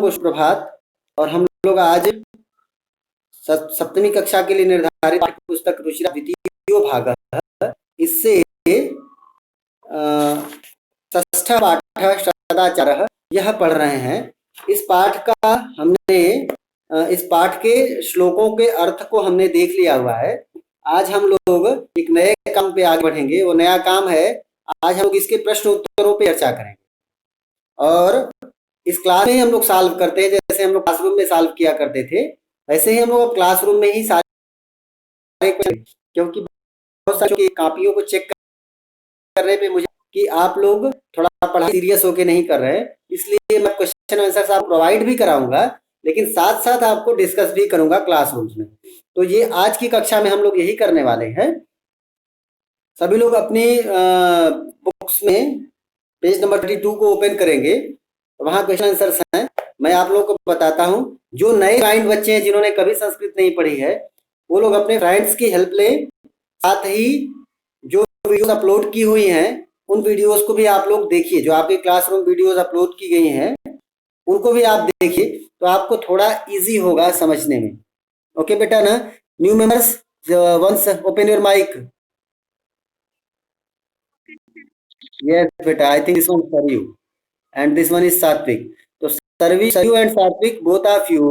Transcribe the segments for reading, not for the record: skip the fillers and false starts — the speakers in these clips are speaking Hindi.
को सुप्रभात। और हम लोग आज सप्तमी कक्षा के लिए निर्धारित पुस्तक रुचिरा द्वितीयो भागः इससे षष्ठः पाठः सदाचारः यह पढ़ रहे हैं। इस पाठ का हमने इस पाठ के श्लोकों के अर्थ को हमने देख लिया हुआ है। आज हम लोग एक नए काम पे आगे बढ़ेंगे। वो नया काम है, आज हम लोग इसके प्रश्न उत्तरों पे चर्चा करेंगे। और इस क्लास में ही हम लोग सॉल्व करते हैं, जैसे हम लोग क्लासरूम में सॉल्व किया करते थे वैसे ही हम लोग क्लासरूम में ही सारे, क्योंकि बहुत सारी कॉपियों को चेक करने पे मुझे कि आप लोग थोड़ा पढ़ाई सीरियस होके नहीं कर रहे हैं, इसलिए मैं क्वेश्चन आंसर आप प्रोवाइड भी कराऊंगा, लेकिन साथ साथ आपको डिस्कस भी करूंगा क्लासरूम्स में। तो ये आज की कक्षा में हम लोग यही करने वाले हैं। सभी लोग अपनी बुक्स में पेज नंबर 32 को ओपन करेंगे, वहां क्वेश्चन आंसर्स हैं। मैं आप लोगों को बताता हूं, जो नए काइंड बच्चे हैं जिन्होंने कभी संस्कृत नहीं पढ़ी है, वो लोग अपने फ्रेंड्स की हेल्प लें। साथ ही जो वीडियोस अपलोड की हुई हैं उन वीडियोस को भी आप लोग देखिए। जो आपके क्लासरूम वीडियोस अपलोड की गई हैं उनको भी आप देखिए, तो आपको थोड़ा इजी होगा समझने में। ओके बेटा ना? New members, once open your mic. Yes बेटा, I think this one for you and this one is Satvik. So Sarvi and Satvik, both of you,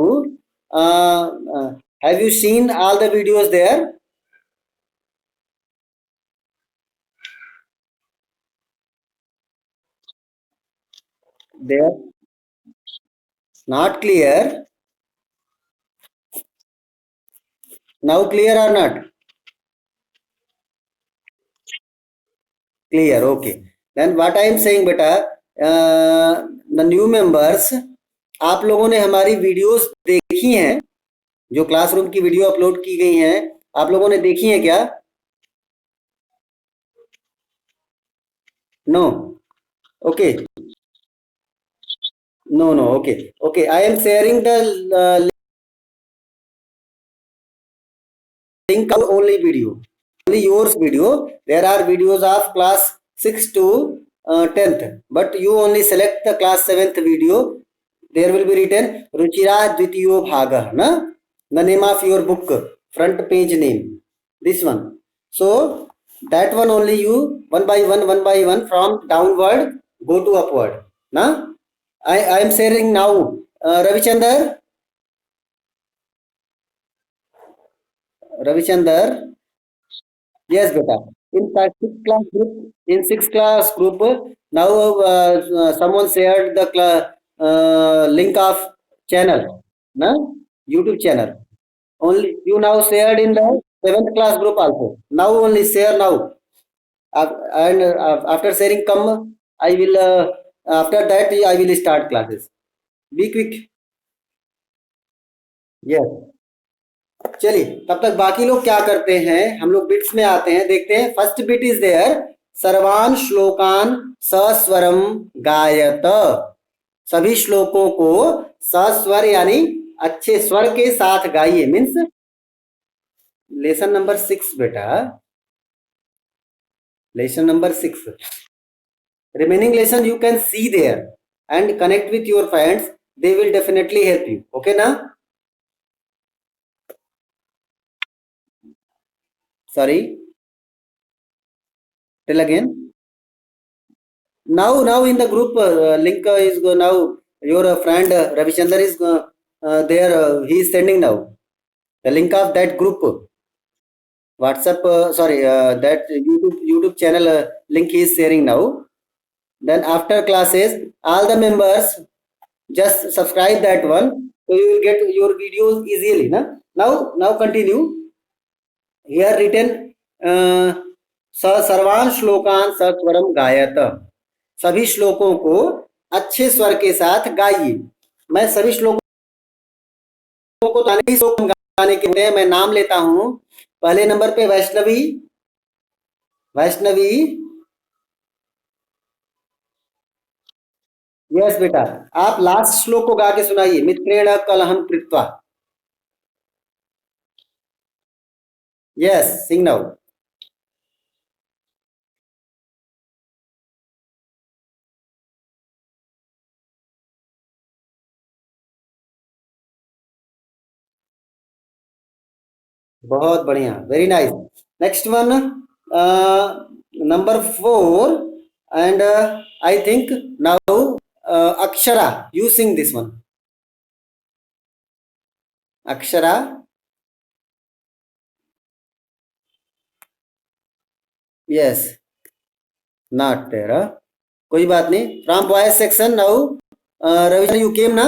have you seen all the videos there? They are not clear. Now clear or not? Clear. Okay. Then what I am saying beta, the new members, आप लोगों ने हमारी वीडियोस देखी हैं? जो क्लासरूम की वीडियो अपलोड की गई हैं आप लोगों ने देखी हैं क्या? No? Okay, no no, okay okay, I am sharing the link of only video, only yours video. There are videos of class 6 to 10th, but you only select the class 7th video. There will be written Ruchira Dvitiyo Bhaga, na? The name of your book, front page name, this one. So that one only you one by one from downward go to upward, na? I am sharing now. Ravichandar, Ravichandar. Yes, beta. In sixth class group, now someone shared the link of channel, na? YouTube channel. Only you now shared in the seventh class group also. Now only share now. And after sharing come, I will. After that, I will start classes. Be quick. Yes. चलिए, तब तक बाकी लोग क्या करते हैं, हम लोग बिट्स में आते हैं, देखते हैं। फर्स्ट बिट इज देयर, सर्वान श्लोकान सस्वरम गायत। सभी श्लोकों को सस्वर यानी अच्छे स्वर के साथ गाइए। मीन्स लेसन नंबर 6 बेटा, lesson number 6। Remaining lesson you can see there and connect with your friends, they will definitely help you. Okay ना? Sorry, tell again. Now in the group link is go now. Your friend Ravichandar is there. He is sending now the link of that group WhatsApp. Sorry, that YouTube channel link he is sharing now. Then after classes, all the members just subscribe that one, so you will get your videos easily. Na? Now continue. Here written सर्वान श्लोकान सस्वरम गायत। सभी श्लोकों को अच्छे स्वर के साथ गाइए। मैं सभी श्लोकों को श्लोक गाने के लिए मैं नाम लेता हूं। पहले नंबर पे वैष्णवी, वैष्णवी। यस बेटा, आप लास्ट श्लोक को गा के सुनाइए। मित्रेण कलहम कृत्वा। Yes, sing now. बहुत बढ़िया, very nice. Next one, number 4, and I think now Akshara, you sing this one. Akshara. Yes, not there. कोई बात नहीं, from boys section now Ravichandra you came ना।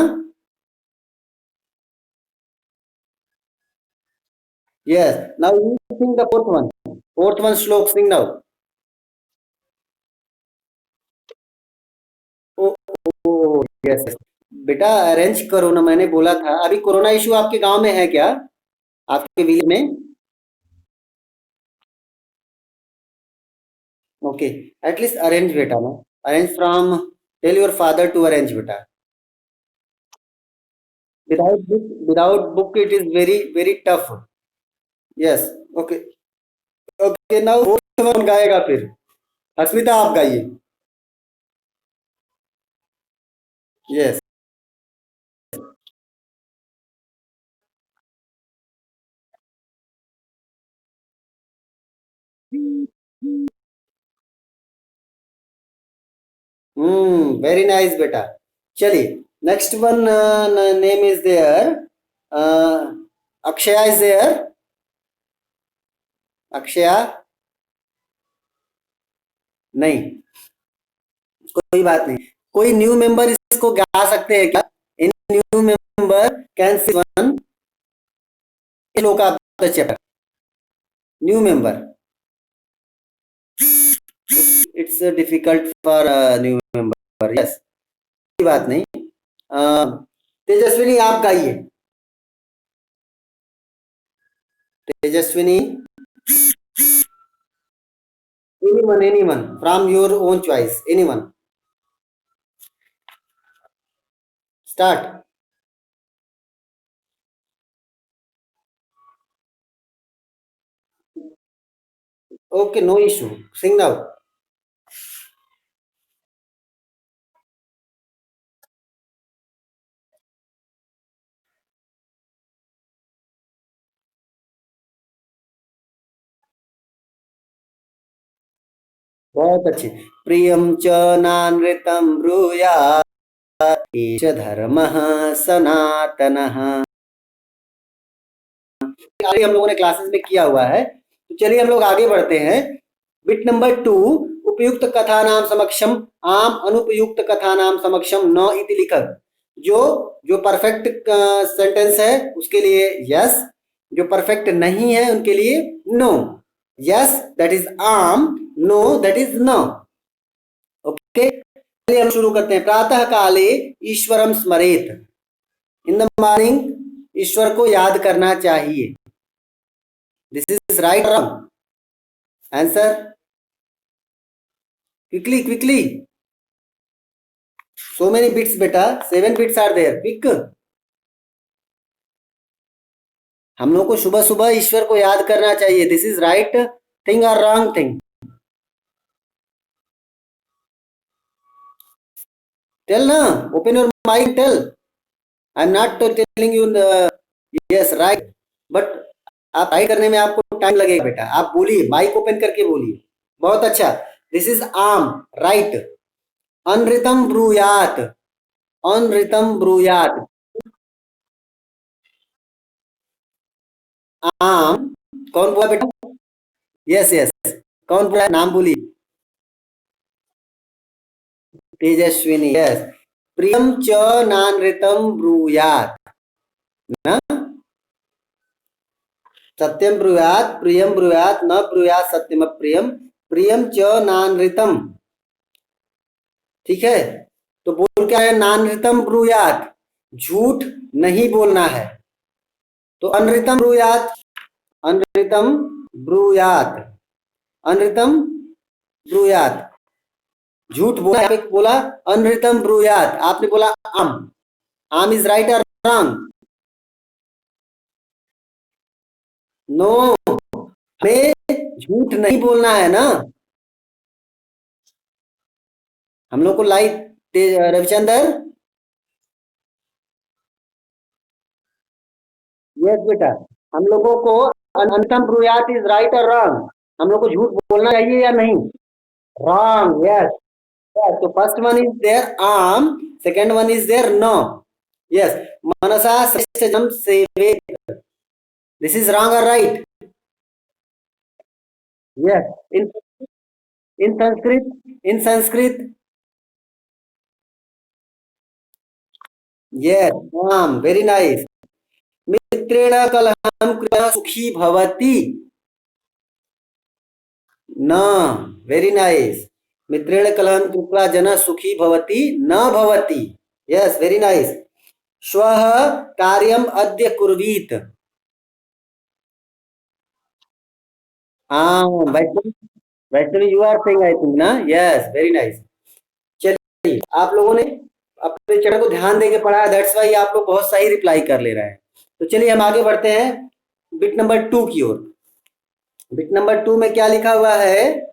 Yes, now you sing the fourth one, fourth one shloka sing now. Oh, oh yes, बेटा अरेंज करो ना, मैंने बोला था। अभी कोरोना इशू आपके गांव में है क्या, आपके विलेज में? ओके, एटलीस्ट अरेंज बेटा ना, arrange from, tell your father to arrange बेटा। Without book it is very very tough. Yes, okay. Okay, now कौन गाएगा फिर? अस्मिता आप गाइए। यस। वेरी नाइस बेटा। चलिए, next one name is there, Akshaya is there. Akshaya नहीं, कोई बात नहीं। कोई न्यू मेंबर इसको गा सकते हैं क्या? इन new member can see one shloka of the chapter, new member. It's difficult for new member, yes, कोई बात नहीं। तेजस्विनी आप गाइए। Tejaswini, anyone from your own choice, anyone, start. Okay, no issue, sing now. बहुत अच्छी। प्रियम च नानृतम ब्रूयात् एष धर्मः सनातनः। आगे हम लोगों ने क्लासेस में किया हुआ है, तो चलिए हम लोग आगे बढ़ते हैं। बिट नंबर 2, उपयुक्त कथा नाम समक्षम आम, अनुपयुक्त कथा नाम समक्षम न इति लिखत। जो जो परफेक्ट सेंटेंस है उसके लिए यस, जो परफेक्ट नहीं है उनके लिए नो। यस दैट इज आम, नो दैट इज न। ओके, चलिए हम शुरू करते हैं। प्रातः काले ईश्वरम स्मरेत, इन द मॉर्निंग ईश्वर को याद करना चाहिए। This is right, wrong? Answer quickly quickly, so many bits बेटा, 7 bits are there, pick। हम लोग को सुबह सुबह ईश्वर को याद करना चाहिए। दिस इज राइट थिंग और रॉन्ग थिंग? टेल ना, open your mic, tell. I am not telling you yes right, but आप राइट करने में आपको टाइम लगेगा बेटा। आप बोलिए, माइक ओपन करके बोलिए। बहुत अच्छा, दिस इज आम, राइट। अनृतम ब्रूयात, अनृतम ब्रूयात, आम। कौन बोला बेटा? यस यस, कौन बोला, नाम बोलिए। तेजस्विनी, यस। प्रियम च नानृतम ब्रूयात ना, सत्यम ब्रूयात, प्रियम ब्रूयात, न ब्रूयात सत्यम प्रियम, प्रियम च नानृतम। ठीक है, तो बोल क्या है? नानृतम ब्रूयात, झूठ नहीं बोलना है। तो अनृतम ब्रूयात, अनृतम ब्रूयात, अनृतम ब्रूयात, झूठ बोला। यहाँ पे बोला अनृतम ब्रूयात, आपने बोला आम। आम इज राइट और रॉन्ग? नो, हमें झूठ नहीं बोलना है ना। हम लोग को लाइट, रविचंद्र। यस बेटा, हम लोगों को अंतम ब्रूयात इज राइट और रॉन्ग? हम लोग को झूठ बोलना चाहिए या नहीं? Wrong, yes. So first one is there am, second one is there no. Yes, manasa sreshtajam sevet. This is wrong or right? Yes. In Sanskrit, in Sanskrit, yes, very nice. मित्रेण कलहम कृतः सुखी भवति न, वेरी नाइस। मित्रेण कलहम कृत्वा जनः सुखी भवति न भवति, यस, वेरी नाइस। श्वः कार्यम अद्य कुर्वीत। हाँ, Vaishnavi, Vaishnavi you are saying I think ना, यस, वेरी नाइस। चलिए, आप लोगों ने अपने चरण को ध्यान देके पढ़ा है, दैट्स वाई आप लोग बहुत सही रिप्लाई कर ले रहे हैं। तो चलिए हम आगे बढ़ते हैं बिट नंबर 2 की ओर। बिट नंबर 2 में क्या लिखा हुआ है?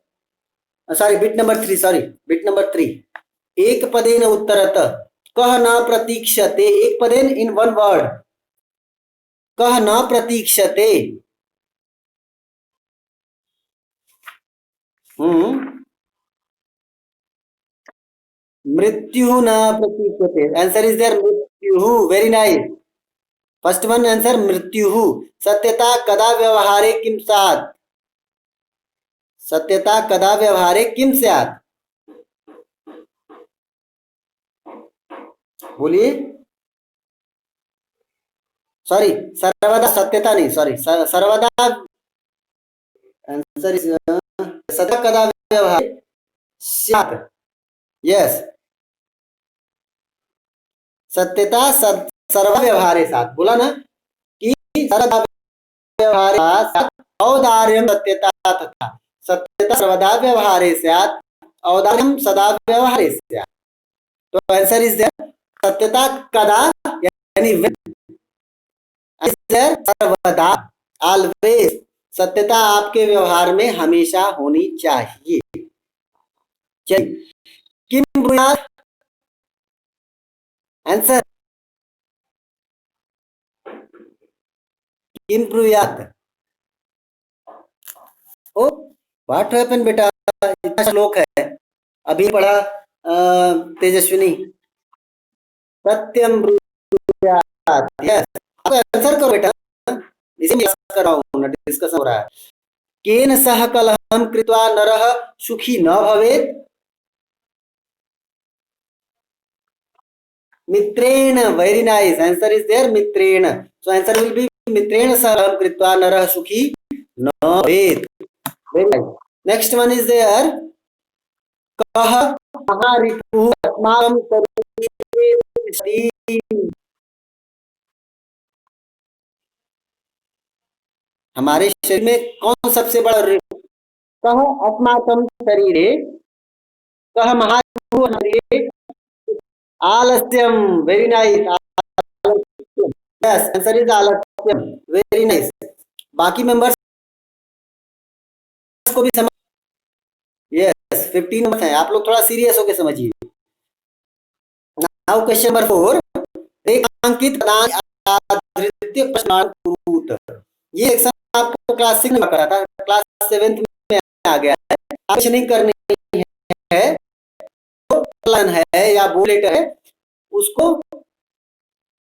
Sorry, bit number 3, sorry, bit number 3। एक पदेन उत्तरतः कह न प्रतीक्षते, एक पदेन इन वन वर्ड, कह न प्रतीक्षते। मृत्यु न प्रतीक्षते, आंसर इज देयर मृत्यु, very nice. First one answer मृत्यु। सत्यता कदा व्यवहारे किम स्यात्, सत्यता कदा व्यवहारे किम स्यात्, बोलिए। सॉरी, सर्वदा सत्यता नहीं, सॉरी, सर्वदा आंसर इज सदा कदा व्यवहारे स्यात्, यस। सत्यता सर्व व्यवहारे साथ, बोला ना कि सर्वदा व्यवहारे साथ औदार्यम सत्यता तथा, सत्यता सर्वदा व्यवहारे स्यात् औदार्यम सदा व्यवहारे स्यात्। तो आंसर इज देयर सत्यता कदा, यानी सर्वदा, ऑलवेज, सत्यता आपके व्यवहार में हमेशा होनी चाहिए। चलिए, किम ब्रूयात, आंसर किम ब्रूयात। ओ व्हाट हैपन बेटा, इतना श्लोक है, अभी पढ़ा तेजस्विनी। सत्यम ब्रूयात, यस। आप आंसर करो बेटा, इसी में कर रहा हूँ, डिस्कशन हो रहा है। केन सह कलहम कृत्वा नरः सुखी न भवेत्, मित्रेण, very nice, answer is there मित्रेण। सो आंसर विल बी मित्रेण सह कलहम कृत्वा नरः सुखी न भवेत्, very nice. Next one is there कह महारिपुः अस्माकं शरीरे तिष्ठति, हमारे शरीर में कौन सबसे बड़ा रिपु? कह अस्माकं शरीरे, कह महारिपुः शरीरे आलस्यम, very nice, yes, answer is आलस्यम, वेरी नाइस। बाकी मेंबर्स को भी समझ, यस, 15 नंबर है, आप लोग थोड़ा सीरियस होकर समझिए। नाउ क्वेश्चन नंबर 4, रेखांकित आधृत्य प्रश्नांकुत। ये एग्जाम आपको क्लास 6 में करा था, क्लास 7 में आ गया है। क्वेश्चनिंग करनी है, प्लान है या बुलेट है, उसको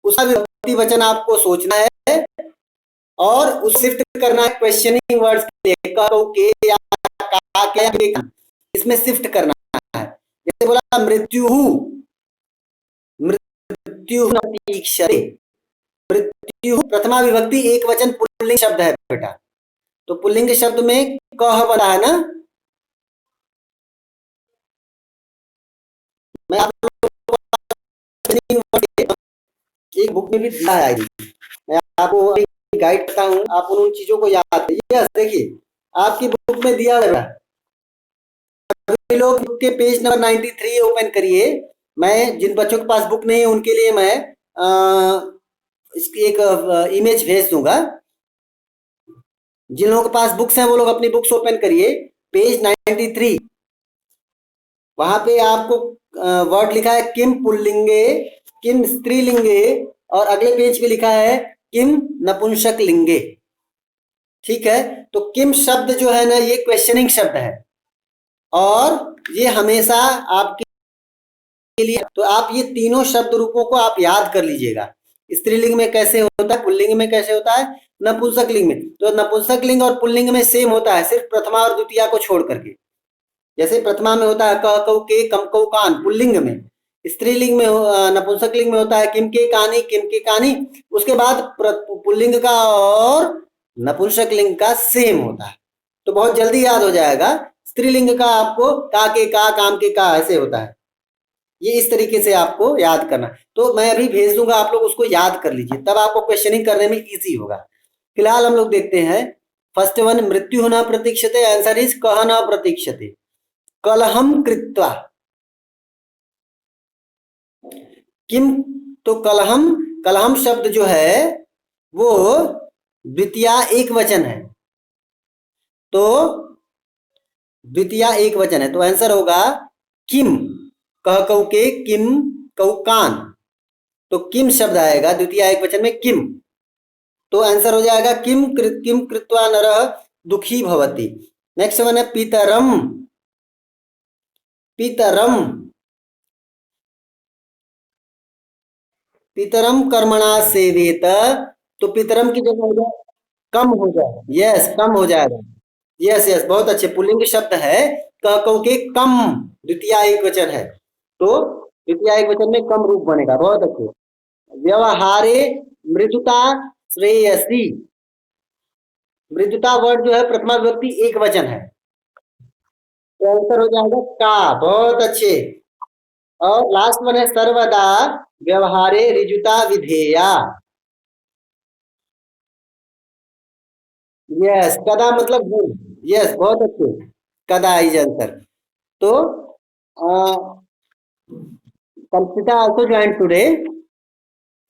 उसका विभक्ति वचन आपको सोचना है और उस शिफ्ट करना है क्वेश्चनिंग वर्ड्स के लिए, कहो के या का क्या, इसमें शिफ्ट करना है। जैसे बोला मृत्यु, मृत्यु प्रतीक्षते, मृत्यु प्रथमा विभक्ति एक वचन पुल्लिंग शब्द है बेटा, तो पुल्लिंग शब्द में कह बना है ना। मैं आप लोगों को एक बुक में भी दिया है, मैं आपको गाइड करता हूँ, आप उन चीजों को याद करिए। यस, देखिए आपकी बुक में दिया हुआ है, सभी लोग बुक के पेज नंबर 93 ओपन करिए। मैं जिन बच्चों के पास बुक नहीं है उनके लिए मैं इसकी एक इमेज भेज दूंगा। जिन लोगों के पास बुक्स हैं वो लोग अपनी बुक्स ओपन करिए, पेज 93, वहां पे आपको वर्ड लिखा है किम पुल्लिंगे, किम स्त्रीलिंगे, और अगले पेज पे लिखा है किम नपुंसक लिंगे। ठीक है। तो किम शब्द जो है ना, ये क्वेश्चनिंग शब्द है और ये हमेशा आपके लिए, तो आप ये तीनों शब्द रूपों को आप याद कर लीजिएगा। स्त्रीलिंग में कैसे होता है, पुल्लिंग में कैसे होता है, नपुंसक लिंग में। तो नपुंसक लिंग और पुल्लिंग में सेम होता है, सिर्फ प्रथमा और द्वितीया को छोड़ करके। जैसे प्रथमा में होता है क कौ के कम कौ कान पुल्लिंग में, स्त्रीलिंग में नपुंसक लिंग में होता है किम के कानी। उसके बाद पुल्लिंग का और नपुंसक लिंग का सेम होता है, तो बहुत जल्दी याद हो जाएगा। स्त्रीलिंग का आपको का के का काम के का ऐसे होता है, ये इस तरीके से आपको याद करना। तो मैं अभी भेज दूंगा, आप लोग उसको याद कर लीजिए, तब आपको क्वेश्चनिंग करने में इजी होगा। फिलहाल हम लोग देखते हैं फर्स्ट वन, मृत्यु न प्रतीक्षते, आंसर इज कह न प्रतीक्षते। कलहम कृत्वा, किम, तो कलहम, कलहम शब्द जो है वो द्वितीया एक वचन है, तो द्वितीया एक वचन है, तो आंसर होगा किम। कह कौ के किम कौ कान, तो किम शब्द आएगा द्वितीया एक वचन में किम, तो आंसर हो जाएगा किम कृत्वा नरः दुखी भवति। नेक्स्ट वन है पितरम, पितरम, पितरम कर्मणा सेवेत, तो पितरम की जगह हो जाए कम हो जाएगा, यस कम हो जाएगा। यस यस, बहुत अच्छे, पुल्लिंग शब्द है, क कौ के कम, द्वितीया एक वचन है, तो द्वितीया एक वचन में कम रूप बनेगा, बहुत अच्छे। व्यवहारे मृदुता श्रेयसी, मृदुता वर्ड जो है प्रथमा विभक्ति एक वचन है, तो आंसर हो जाएगा का, बहुत अच्छे। और लास्ट वन है सर्वदा व्यवहारे ऋजुता विधेया, यस कदा मतलब गुण, यस बहुत अच्छे, कदा इज आंसर। तो संस्कृता also joined today.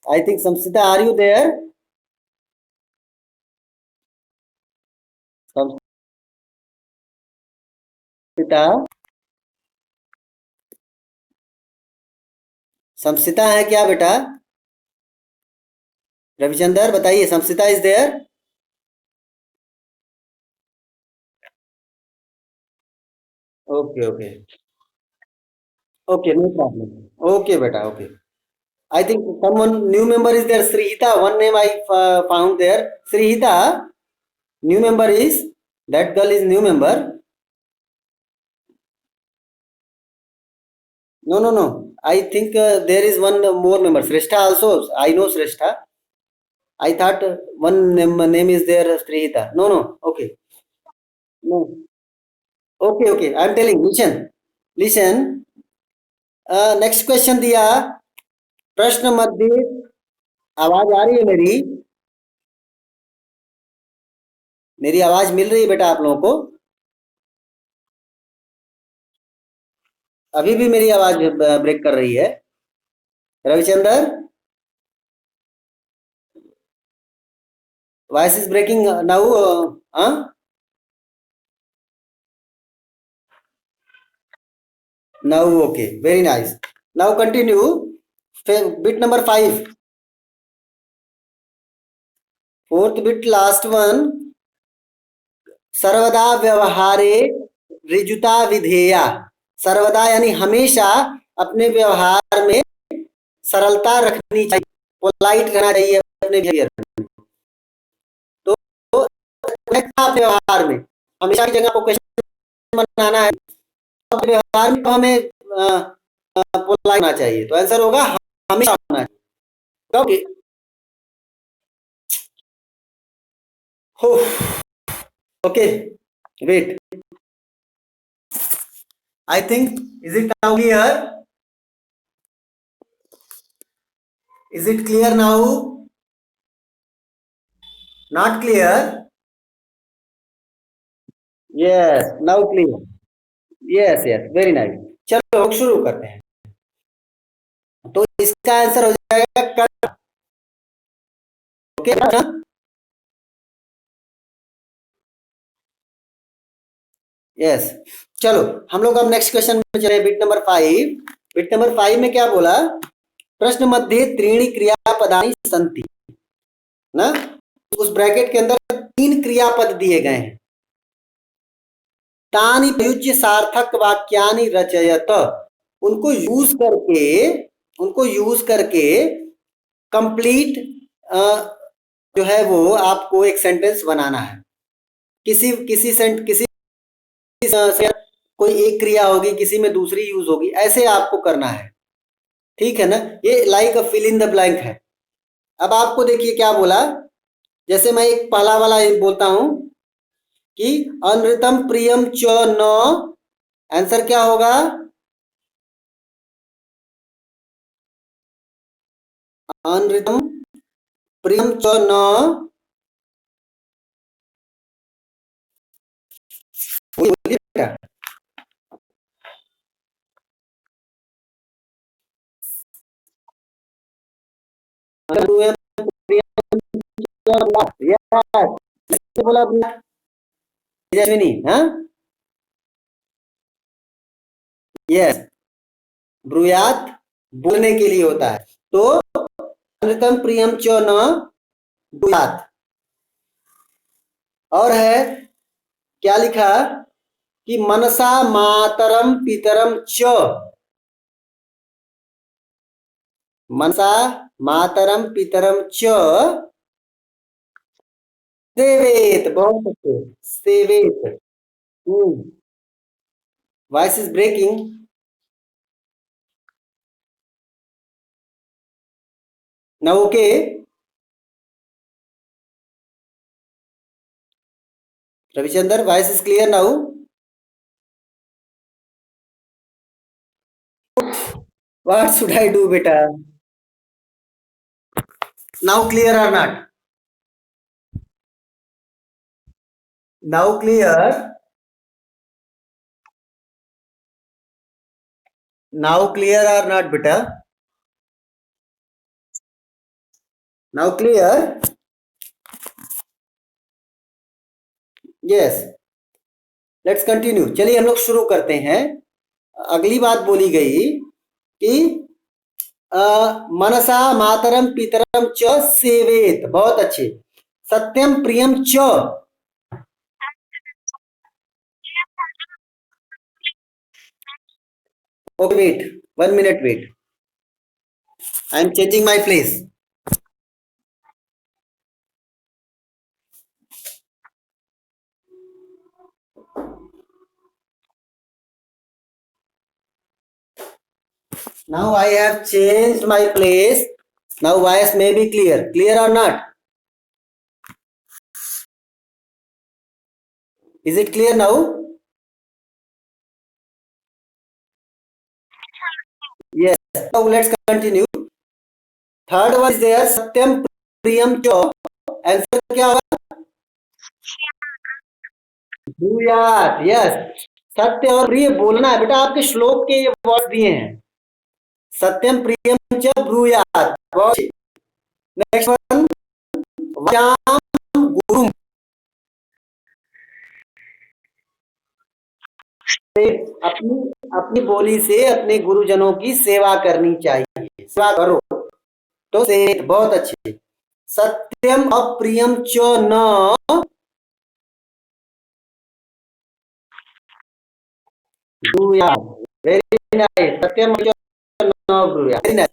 I think Samsita, are you there? संस्कृता, संस्कृता है क्या बेटा? रविचंद्र बताइए, Sanskrita is there? Okay okay okay, no problem, okay बेटा, okay. I think someone new member is there, Srihita, one name I found there, Srihita, new member is, that girl is new member. No no no, I think there is one more member, Shrestha also, I know Shrestha. I thought one name is there, Srihita. No, no. Okay. No. Okay, okay. I'm telling. Listen. Listen. Next question दिया, प्रश्न मध्य, आवाज आ रही है मेरी? मेरी आवाज मिल रही है बेटा आप लोगों को? अभी भी मेरी आवाज ब्रेक कर रही है? Ravichandra, voice is breaking now? हाँ, now okay, very nice. Now continue, bit number 5, fourth bit, last one, सर्वदा व्यवहारे ऋजुता विधेया। सर्वदा यानी हमेशा अपने व्यवहार में सरलता रखनी चाहिए, पोलाइट रहना चाहिए अपने बिहेवियर में। तो व्यवहार में हमेशा की जगह को क्वेश्चन बनाना है, तो व्यवहार में तो हमें पोलाइट होना चाहिए, तो आंसर होगा हमेशा होना चाहिए। Okay, wait, I think, is it now clear? Is it clear now? Not clear? Yes, now clear. Yes, yes, very nice. चलो शुरू करते हैं। तो इसका आंसर हो जाएगा कर, ओके ना? यस, चलो हम लोग अब नेक्स्ट क्वेश्चन में चले, बिट नंबर 5। बिट नंबर 5 में क्या बोला? प्रश्न मध्ये त्रीणि क्रियापदानि सन्ति ना, उस ब्रैकेट के अंदर 3 क्रियापद दिए गए हैं। तानि प्रयुज्य सार्थक वाक्यानि रचयत, उनको यूज करके कंप्लीट जो है वो आपको एक सेंटेंस बनाना है। किसी किसी से कोई एक क्रिया होगी, किसी में दूसरी यूज होगी, ऐसे आपको करना है। ठीक है ना, ये like a fill in the blank है। अब आपको देखिए क्या बोला, जैसे मैं एक पहला वाला बोलता हूं कि अनृतम प्रियम च न, आंसर क्या होगा? अनृतम प्रियम च न, बोलिए बेटा। बोला तेजस्विनी, हाँ यस, ब्रूयात बोलने के लिए होता है, तो अनृतम प्रियम च न ब्रूयात। और है क्या लिखा कि मनसा मातरम पितरम च, मनसा मातरम पितरम च सेवेत, बहुत अच्छे, सेवेत। Voice is breaking. Now okay, Ravichandra, voice is clear now? What should I do बेटा? नाउ क्लियर और not? Now clear? Now clear और नॉट बेटा? Now clear? Yes, let's continue. चलिए हम लोग शुरू करते हैं। अगली बात बोली गई कि मनसा मातरम पितरम च सेवेत, बहुत अच्छे। सत्यम प्रियम च, okay wait, 1 minute wait, I am changing my place. Now I have changed my place. Now voice may be clear. Clear or not? Is it clear now? Yes. Now let's continue. Third one is there. Satyam Priyam Cho. Answer क्या होगा? ब्रूयात। यस, सत्य और प्रिय बोलना है बेटा, आपके श्लोक के ये वर्ड दिए हैं। सत्यम प्रियम च ब्रूयात। नेक्स्ट वन, वाचाम गुरुम, अपनी अपनी बोली से अपने गुरुजनों की सेवा करनी चाहिए, सेवा करो, तो से बहुत अच्छे। सत्यम अप्रियम च न ब्रूयात, वेरी नाइस। सत्यम च न ब्रूयात, वेरी नाइस।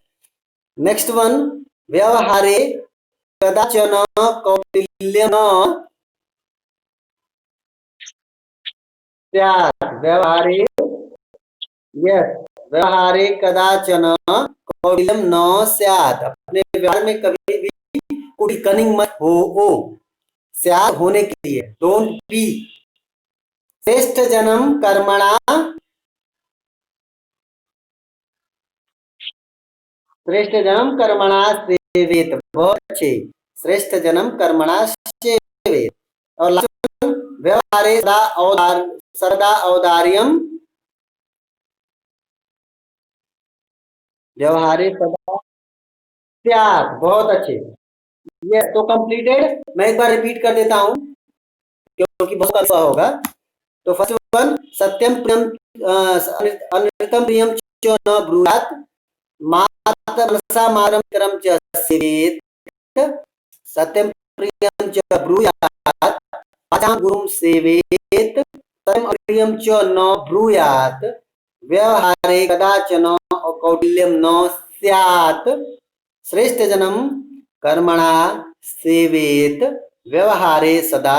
नेक्स्ट वन, व्यवहारे कदाचन कौटिल्यम न स्यात्, व्यवहारे, यस, व्यवहारे कदाचन कौटिल्यम न स्यात्, अपने व्यवहार में कभी भी कुछ कनिंग मत हो, स्यात् होने के लिए, डोंट बी। श्रेष्ठ जन्म कर्मणा, श्रेष्ठ जन्म कर्मणा सेवेत, बहुत अच्छे। श्रेष्ठ जन्म कर्मणा सेवेत। और लास्ट, व्यवहारे सदा औदार्यम, व्यवहारे सदा त्याग, बहुत अच्छे। ये तो कंप्लीटेड। मैं एक बार रिपीट कर देता हूं क्योंकि बहुत अच्छा होगा। तो फर्स्ट वन, सत्यम प्रियम अनृतम प्रियम च न ब्रूयात, मातरम मनसा मातरम च सेवेत, सत्यम प्रियं च ब्रूयात् वाचां गुरुं सेवेत तम अप्रियं च न ब्रूयात् व्यवहारे कदाचन कौटिल्यं न स्यात् श्रेष्ठ जनम कर्मणा सेवेत व्यवहारे सदा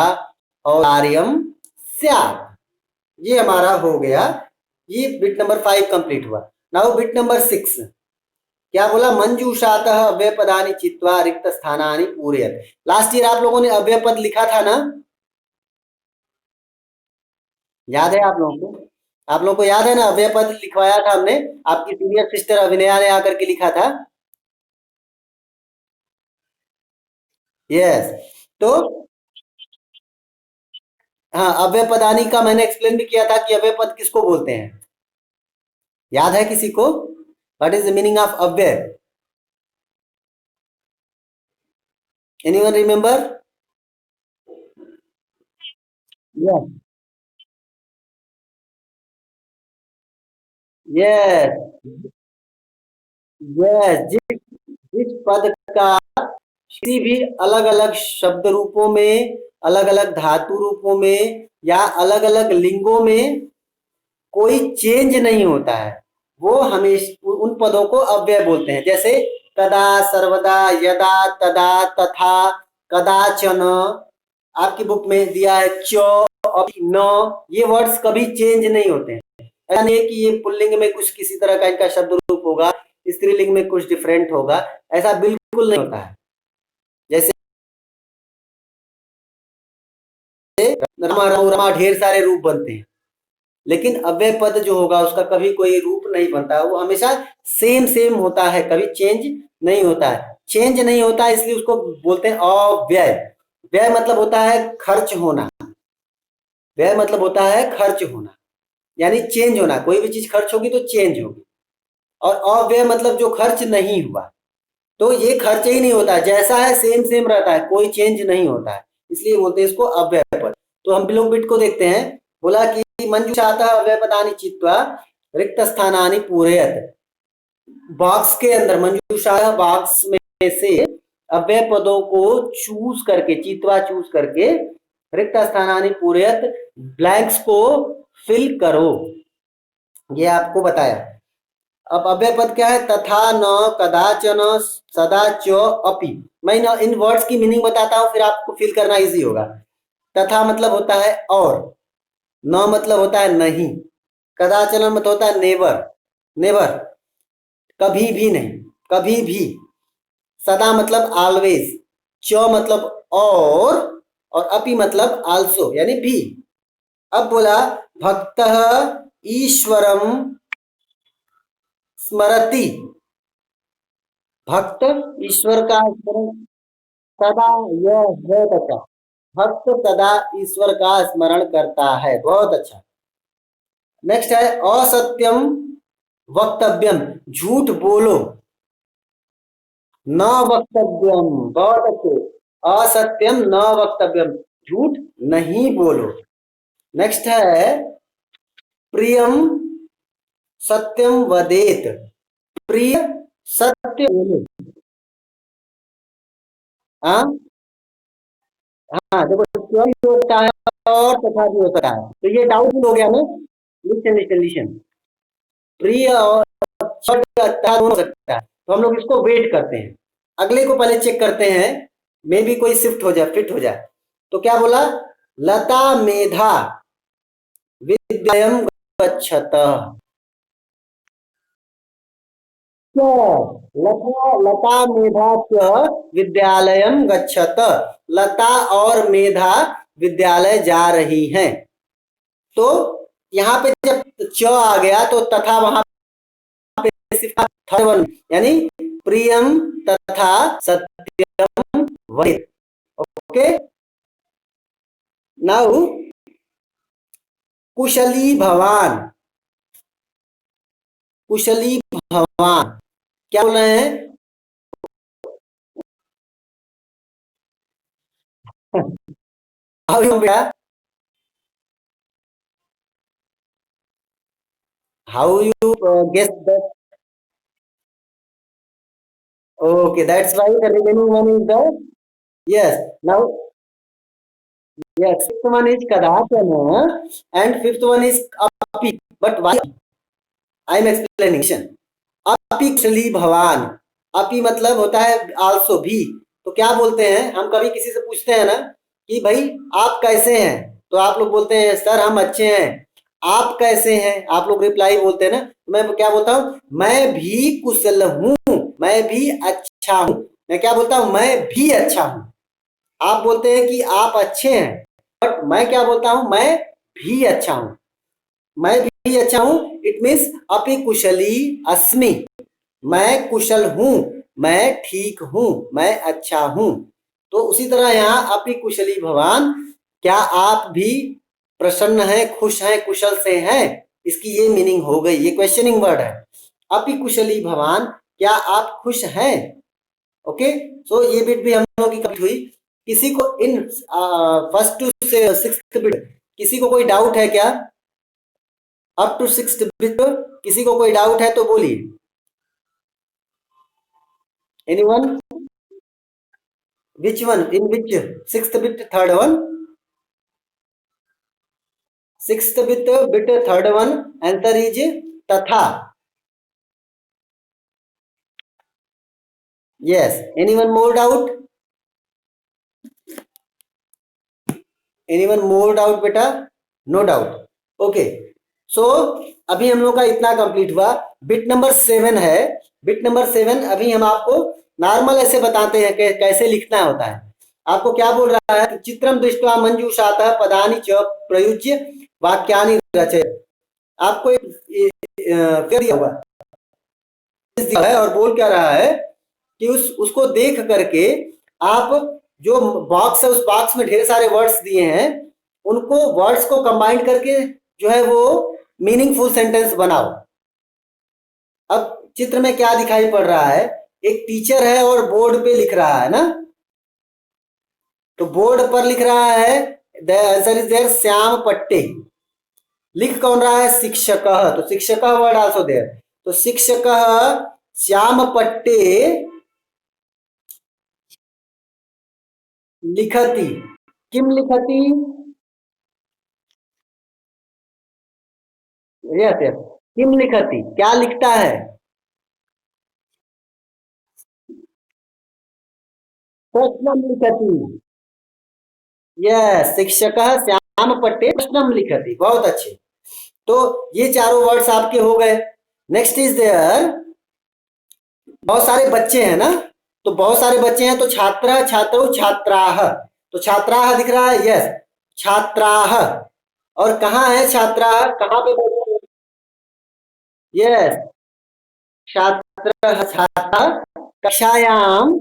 औदार्यम स्यात्। ये हमारा हो गया, ये बिट नंबर 5 कंप्लीट हुआ। नाउ बिट नंबर 6 क्या बोला, मंजूषातः अव्यय पदानि चित्वा रिक्त स्थानानि पूरयत। लास्ट ईयर आप लोगों ने अव्यय पद लिखा था ना, याद है आप लोगों को? आप लोगों को याद है ना, अव्यय पद लिखवाया था हमने, आपकी सीनियर सिस्टर अभिनया ने आकर के लिखा था। यस, तो हाँ, अव्यय पदानी का मैंने एक्सप्लेन भी किया था कि अव्यय पद किसको बोलते हैं, याद है किसी को? What is the meaning of अव्यय? Anyone remember? Yes, yes, yes, जिस पद का किसी भी अलग अलग शब्द रूपों में, अलग अलग धातु रूपों में या अलग अलग लिंगों में कोई चेंज नहीं होता है, वो हमेशा उन पदों को अव्यय बोलते हैं। जैसे कदा, सर्वदा, यदा, तदा, तथा, कदाचन, आपकी बुक में दिया है च, अभी, न, ये वर्ड्स कभी चेंज नहीं होते हैं। ऐसा नहीं है कि ये पुल्लिंग में कुछ किसी तरह का इनका शब्द रूप होगा, स्त्रीलिंग में कुछ डिफरेंट होगा, ऐसा बिल्कुल नहीं होता है। जैसे रमा रमा ढेर सारे रूप बनते हैं, लेकिन अव्यय पद जो होगा उसका कभी कोई रूप नहीं बनता, वो हमेशा सेम सेम होता है, कभी चेंज नहीं होता है। चेंज नहीं होता है इसलिए उसको बोलते हैं अव्यय। व्यय मतलब होता है खर्च होना, व्यय मतलब होता है खर्च होना, यानी चेंज होना, कोई भी चीज खर्च होगी तो चेंज होगी। और अव्यय मतलब जो खर्च नहीं हुआ, तो ये खर्च ही नहीं होता, जैसा है सेम सेम रहता है, कोई चेंज नहीं होता है, इसलिए बोलते हैं इसको अव्यय पद। तो हम लोग बिट को देखते हैं। बोला कि मंजूषातः अव्यय पदानि चित्वा रिक्त स्थानानि पूरयत। बॉक्स के अंदर, मंजूषा बॉक्स में से अव्यय पदों को चूज करके, चित्वा चूज करके, रिक्त स्थानानि पूरयत, ब्लैंक्स को फिल करो, ये आपको बताया। अब अव्यय पद क्या है, तथा, न, कदाचन, सदा, च, अपि। मैं इन वर्ड्स की मीनिंग बताता हूं, फिर आपको फिल करना इजी होगा। तथा मतलब होता है और, न मतलब होता है नहीं, कदाचन मतलब होता है नेवर, नेवर, कभी भी नहीं, कभी भी। सदा मतलब ऑलवेज, च मतलब और अपि मतलब आल्सो यानी भी। अब बोला भक्तः ईश्वरम स्मरति, भक्त ईश्वर का स्मरण सदा, यह बहुत अच्छा, भक्त सदा ईश्वर का स्मरण करता है, बहुत अच्छा। नेक्स्ट है असत्यम वक्तव्यम, झूठ बोलो, न वक्तव्यम, बहुत अच्छे, असत्यम न वक्तव्यम, झूठ नहीं बोलो। नेक्स्ट है प्रियम सत्यम वदेत, प्रिय सत्य बोलो। हाँ, हाँ, देखो क्यों भी होता है और तथा भी हो सकता है, तो ये डाउटफुल हो गया ना। लिसन लिसन लिसन, प्रिय और छठ अच्छा हो सकता है, तो हम लोग इसको वेट करते हैं, अगले को पहले चेक करते हैं, मे भी कोई शिफ्ट हो जाए, फिट हो जाए। तो क्या बोला, लता मेधा विद्यालयम गच्छत, लता लता मेधा च विद्यालयम गच्छत, लता और मेधा विद्यालय जा रही हैं। तो यहाँ पे जब च आ गया तो तथा वहां पे सिर्फ थर्ड वन, यानी प्रियम तथा सत्यम वहित। ओके, नाउ कुशली भवान, कुशली भवान क्या बोल रहे हैं? हाउ यू बेटा, how you guess that? Okay, that's why the remaining one is the Yes. Now, yes. Fifth one is Kadachana and fifth one is Api. But why? I am explanation. अपि कुशली भवान, अपि मतलब होता है आल्सो भी। तो क्या बोलते हैं, हम कभी किसी से पूछते हैं ना कि भाई आप कैसे हैं, तो आप लोग बोलते हैं सर हम अच्छे हैं। आप कैसे हैं, आप लोग रिप्लाई बोलते हैं ना, तो मैं क्या बोलता हूं, मैं भी कुशल हूं, मैं भी अच्छा हूं। मैं क्या बोलता हूं, मैं भी अच्छा हूं। आप बोलते हैं कि आप अच्छे हैं, बट मैं क्या बोलता हूं, मैं भी अच्छा हूं। मैं भी अच्छा हूं, इट मीन्स अपि कुशली अस्मि। मैं कुशल हूं, मैं ठीक हूं, मैं अच्छा हूं। तो उसी तरह यहाँ अपि कुशली भवान, क्या आप भी प्रसन्न हैं, खुश हैं, कुशल से हैं, इसकी ये मीनिंग हो गई, ये क्वेश्चनिंग वर्ड है। अपि कुशली भवान, क्या आप खुश हैं। ओके, सो ये बिट भी हम लोगों की कंप्लीट हुई। किसी को in first to sixth bit किसी को कोई डाउट है क्या, अप टू सिक्स्थ बिट किसी को कोई डाउट है तो बोलिए। Anyone? Which one? In which sixth bit, third one? Sixth bit, third one. Answer is tatha. Yes. Anyone more doubt? Anyone more doubt, बेटा? No doubt. Okay. So अभी हम लोग का इतना कंप्लीट हुआ। बिट नंबर 7 है। बिट नंबर 7 अभी हम आपको नॉर्मल ऐसे बताते हैं कि कैसे लिखना होता है। आपको क्या बोल रहा है, चित्रम दृष्ट्वा मंजूषातः पदानि च प्रयुज्य वाक्यानि रचय। आपको क्या दिया हुआ है और बोल क्या रहा है कि उसको देख करके आप जो बॉक्स है, उस बॉक्स में ढेर सारे वर्ड्स दिए हैं, उनको वर्ड्स को कंबाइन करके जो है वो मीनिंगफुल सेंटेंस बनाओ। अब चित्र में क्या दिखाई पड़ रहा है, एक टीचर है और बोर्ड पे लिख रहा है ना, तो बोर्ड पर लिख रहा है the answer is there Shyam Patte. लिख कौन रहा है, शिक्षक, तो शिक्षक वर्ड आल्सो देयर। तो शिक्षक श्याम पट्टे लिखती, किम लिखती, यस यस, किम लिखती, क्या लिखता है, प्रश्नम लिखती। यस, शिक्षक श्याम पट्टे प्रश्नम लिखती, बहुत अच्छे। तो ये चारों वर्ड्स आपके हो गए। नेक्स्ट इज देयर, बहुत सारे बच्चे हैं ना, तो बहुत सारे बच्चे हैं, तो छात्र छात्रो छात्राः, तो छात्राः दिख रहा है, यस, छात्राः। और कहाँ है छात्राः, कहाँ पे बैठे हैं, यस, छात्र छात्रा कक्षायाम,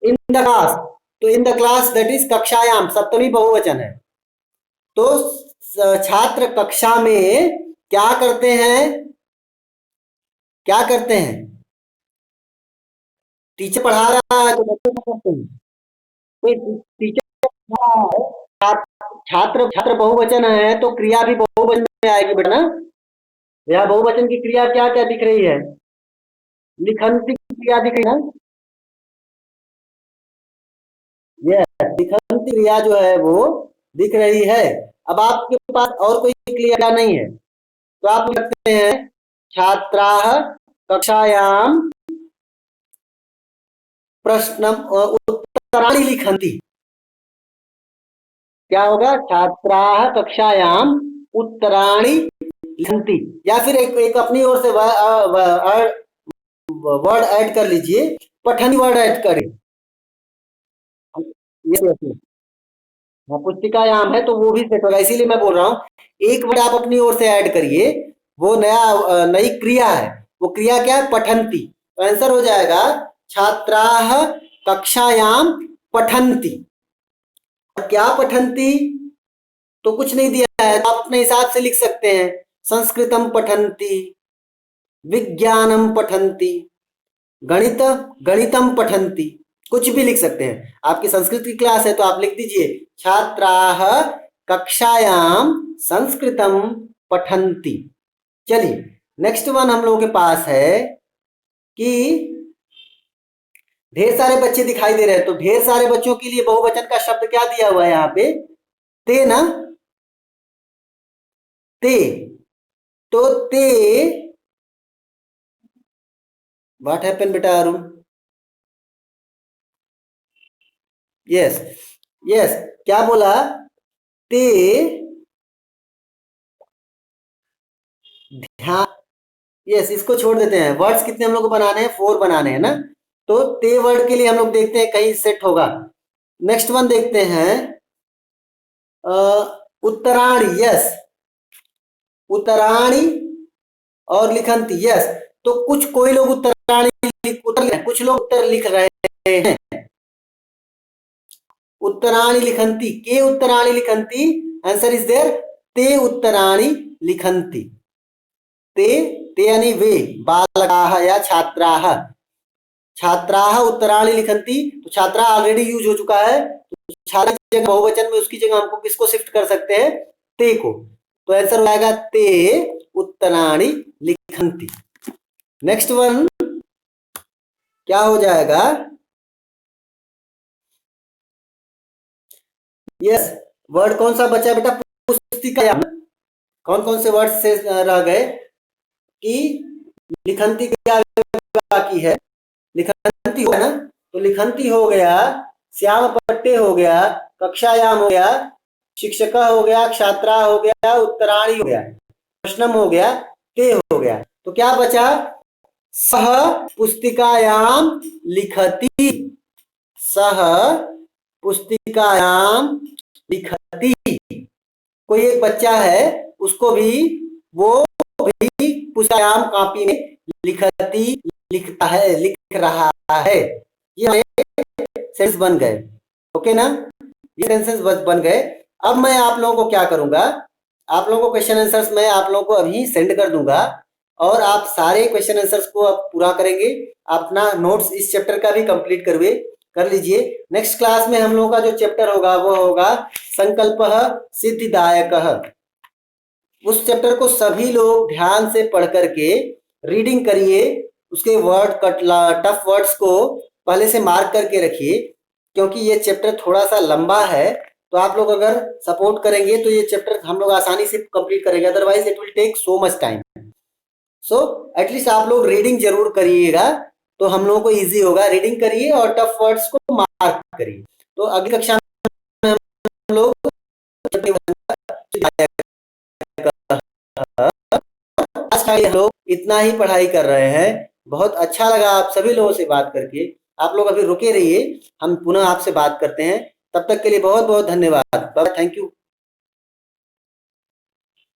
इन द क्लास। तो in the class that is कक्षायाम, सप्तमी बहुवचन है। तो छात्र कक्षा में क्या करते हैं, क्या करते हैं, टीचर पढ़ा रहा है तो बच्चे क्या करते हैं, कोई टीचर पढ़ा रहा है, छात्र छात्र बहुवचन है तो क्रिया भी बहुवचन में आएगी बेटा ना। यह बहुवचन की क्रिया क्या क्या दिख रही है, लिखंती की क्रिया दिख रही है ना, यह लिखंती क्रिया जो है वो दिख रही है। अब आपके पास और कोई क्रिया नहीं है, तो आप लिख सकते हैं छात्राः कक्षायाम प्रश्नम उत्तराणि लिखन्ति। क्या होगा, छात्राः कक्षायाम उत्तराणि लिखन्ति। या फिर एक अपनी ओर से वर्ड ऐड कर लीजिए, पठन वर्ड ऐड करें। हाँ, पुस्तिकायाम है तो वो भी सेट होगा, इसीलिए मैं बोल रहा हूँ एक वर्ड आप अपनी ओर से ऐड करिए, वो नया नई क्रिया है। वो क्रिया क्या है, पठंती। तो आंसर हो जाएगा छात्राः कक्षायाम पठंती। और क्या पठंती, तो कुछ नहीं दिया है, तो आप अपने हिसाब से लिख सकते हैं, संस्कृतम पठंती, विज्ञानम पठंती, गणित गणितम पठंती, कुछ भी लिख सकते हैं। आपकी संस्कृत की क्लास है तो आप लिख दीजिए छात्राः कक्षायाम संस्कृतम पठंती। चलिए नेक्स्ट वन हम लोगों के पास है कि ढेर सारे बच्चे दिखाई दे रहे हैं, तो ढेर सारे बच्चों के लिए बहुवचन का शब्द क्या दिया हुआ है यहाँ पे? ते ना, ते। तो ते, व्हाट हैपन बेटा अरुण? यस, यस, क्या बोला? ते ध्यान, यस, इसको छोड़ देते हैं। वर्ड्स कितने हम लोग को बनाने हैं? 4 बनाने हैं ना। तो ते वर्ड के लिए हम लोग देखते हैं कहीं सेट होगा। नेक्स्ट वन देखते हैं, उत्तरायण, यस, उत्तरायणी और लिखंती, यस। तो कोई लोग कुछ लोग उत्तर लिख रहे हैं। उत्तरायणी लिखंती, के उत्तरायणी लिखंती, आंसर इज देयर ते उत्तरायणी लिखंती। ते यानी वे, बालकाः या छात्राः, छात्राः उत्तरायणी लिखंती। तो छात्रा ऑलरेडी यूज हो चुका है, तो छात्रा की जगह बहुवचन में उसकी जगह हमको किसको शिफ्ट कर सकते हैं? ते को। तो आंसर हो जाएगा ते उत्तरायणी लिखंती। नेक्स्ट वन क्या हो जाएगा? यस, वर्ड कौन सा बचा बेटा? पुस्तिकायाम। कौन कौन से वर्ड से रह गए? कि लिखंती क्या बाकी है? लिखंती हो ना, तो लिखंती हो गया, श्याम पट्टे हो गया, कक्षायाम हो गया, शिक्षका हो गया, छात्रा हो गया, उत्तरायणी हो गया, प्रश्नम हो गया, ते हो गया। तो क्या बचा? सह पुस्तिकायाम लिखती, सह पुस्तिकायाम लिखती। कोई एक बच्चा है, उसको भी, वो भी पुस्तिकायाम कॉपी में लिखती, लिखता है, लिख रहा है। ये सेंस बन गए, ओके ना, ये सेंसेस बन गए। अब मैं आप लोगों को क्या करूंगा, आप लोगों को क्वेश्चन आंसर्स मैं आप लोगों को अभी सेंड कर दूंगा, और आप सारे क्वेश्चन आंसर्स को अब पूरा करेंगे। अपना नोट्स इस चैप्टर का भी कंप्लीट कर लीजिए। नेक्स्ट क्लास में हम लोगों का जो चैप्टर होगा वो होगा संकल्पः सिद्धिदायकः। उस चैप्टर को सभी लोग ध्यान से पढ़ करके रीडिंग करिए, उसके टफ वर्ड्स को पहले से मार्क करके रखिए, क्योंकि ये चैप्टर थोड़ा सा लंबा है। तो आप लोग अगर सपोर्ट करेंगे तो ये चैप्टर हम लोग आसानी से कंप्लीट करेंगे, otherwise it will take so much time. So at least आप लोग रीडिंग जरूर करिएगा, तो हम लोगों को इजी होगा। रीडिंग करिए और टफ वर्ड्स को मार्क करिए। तो अगली कक्षा में हम लोग आज हम लोग इतना ही पढ़ाई कर रहे हैं। बहुत अच्छा लगा आप सभी लोगों से बात करके। आप लोग अभी रुके रहिए, हम पुनः आपसे बात करते हैं। तब तक के लिए बहुत बहुत धन्यवाद। Thank you.